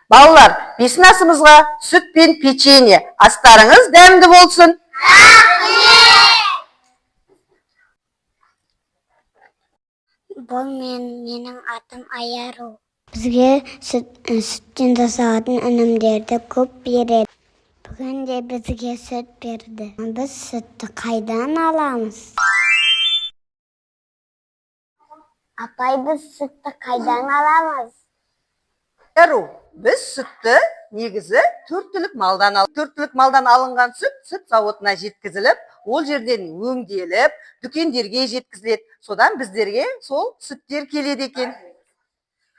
Балалар, бесін асымызға сүт пен печенье. Астарыңыз дәмді болсын. Бұл менің атым Аяру. Бізге сүттен жасалатын өнімдерді көп береді. Бүгін де бізге сүт берді. Біз сүтті қайдан аламыз? Апай, біз сүтті қайдан аламыз? Аяру, біз сүтті негізі төрт түлік малдан алынған сүт зауытына жеткізіліп, ол жерден өңделіп, дүкендерге жеткізіледі. Содан біздерге сол сүттер келеді екен.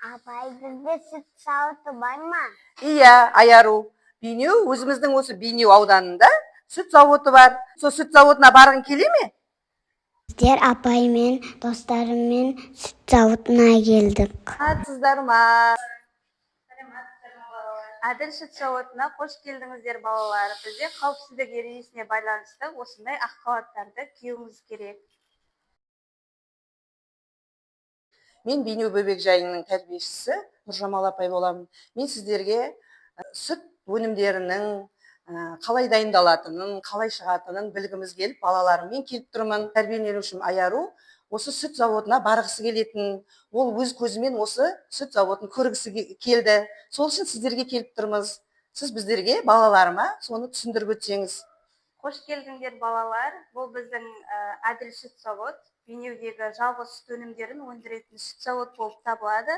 Апай, бізде сүт зауыты бар ма? Иә, Аяру, Бейнеу, өзіміздің осы Бейнеу ауданында сүт зауыты бар. Сол сүт зауытына барғың келе ме? Біздер апаймен, достарыммен сүт зауытына келдік. Сіздер ма? Әділ сүт зауытына қош келдіңіздер, балалар. Бізде қауіпсіздік ережесіне байланысты осындай ақ халаттарды киюіңіз керек. Мен Бейнеу бөбекжайының тәрбиешісі Нұржамал апай боламын. Мен сіздерге сүт өнімдерінің қалай дайындалатынын, қалай шығатынын білгіміз келіп, балаларыммен келіп тұрмын. Тәрбиеленушім Аяру осы сүт зауытына барғысы келетін, ол өз көзімен осы сүт зауытын көргісі келді. Сол үшін сіздерге келіп тұрмыз. Сіз біздерге, балаларыма, соны түсіндіріп өтсеңіз. Қош келдіңдер, балалар. Бұл біздің Әділ сүт зауыт. Бейнеудегі жалғыз сүт өнімдерін өндіретін сүт зауыт болып табылады.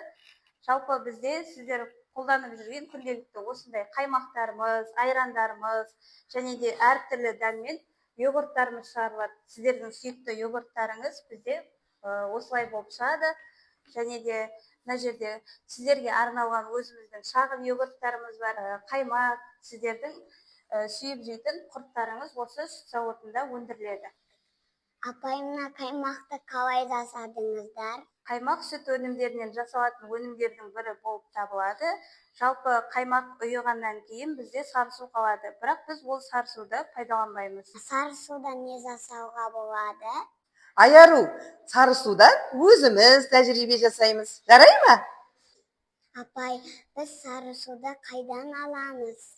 Жалпы бізде сіздер қолданып жүрген күнделікті осындай қаймақтарымыз, айрандарымыз, және де әртүрлі дәммен йогурттарымыз шығарылады. Сіздердің сүйікті йогурттарыңыз бізде осылай болып шығады. Және де мына жерде сіздерге арналған өзіміздің шағын йогурттарымыз бар. Қаймақ, сіздердің сүйіп жейтін құрттарыңыз осы сүт зауытында өндіріледі. Апай, мына қаймақты қалай жасадыңыздар? Қаймақ сүт өнімдерінен жасалатын өнімдердің бірі болып табылады. Жалпы қаймақ ұйығаннан кейін бізде сарысу қалады. Бірақ біз ол сарысуды пайдаланбаймыз. Сарысудан не жасауға болады? Аяру, сарысудан өзіміз тәжірибе жасаймыз. Жарай ма? Апай, біз сарысуды қайдан аламыз?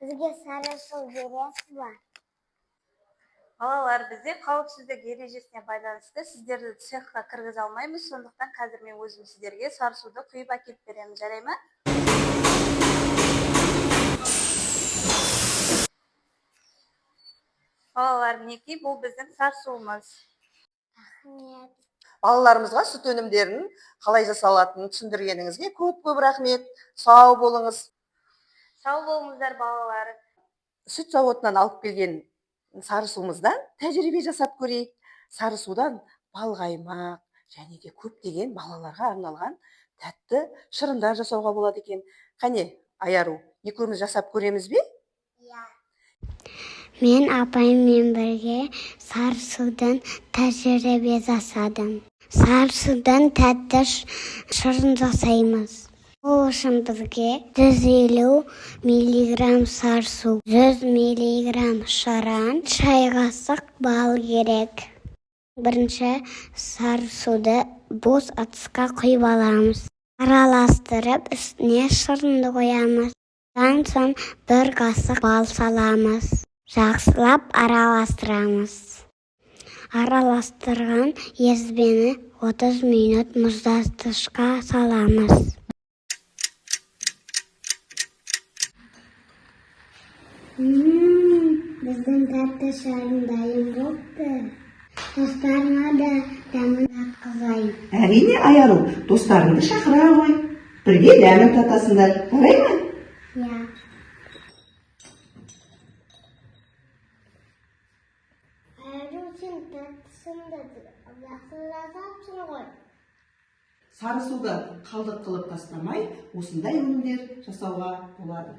Бізге сарысу бересіз ба? Балалар, бізде қауіпсіздік ережесіне байланысты сіздерді цехқа кіргізе алмаймыз, сондықтан қазір мен өзім сіздерге сарысуды құйып әкеліп беремін, жарай ма? Балалар, мінекей, бұл біздің сарысуымыз. Рахмет. Балаларымызға сүт өнімдерін қалай жасалатынын түсіндіргеніңізге көп рахмет. Сау болыңыз. Сау болыңыздар, балалар. Сүт зауытынан алып келген сарысуымыздан тәжірибе жасап көрейік. Сарысудан балқаймақ және де көптеген балаларға арналған тәтті шырындар жасауға болады екен. Қане, Аяру, екеуміз жасап көреміз бе? Иә. Мен апаймен бірге сарысудан тәжірибе жасадым. Сарысудан тәтті шырын жасаймыз. Ол үшін бізге 150 миллиграмм сарысу, 100 миллиграмм шырын, шай қасық бал керек. Бірінші сарысуды бос ыдысқа құйып аламыз. Араластырып, үстіне шырынды қоямыз. Одан соң 1 қасық бал саламыз. Жақсылап араластырамыз. Араластырған езбені 30 минут мұздатқышқа саламыз. Біздің тәтті шайым дайын болыпты. Достарыңа да дәмін татқызайын. Әрине, Аяру, достарыңды шақыра ғой. Бірге дәмін татасыңдар. Жарай ма? Иә. Аяру, сен тәттісіңді жақсыласапсың ғой. Сарысуды қалдық қылып тастамай, осындай өнімдер жасауға болады.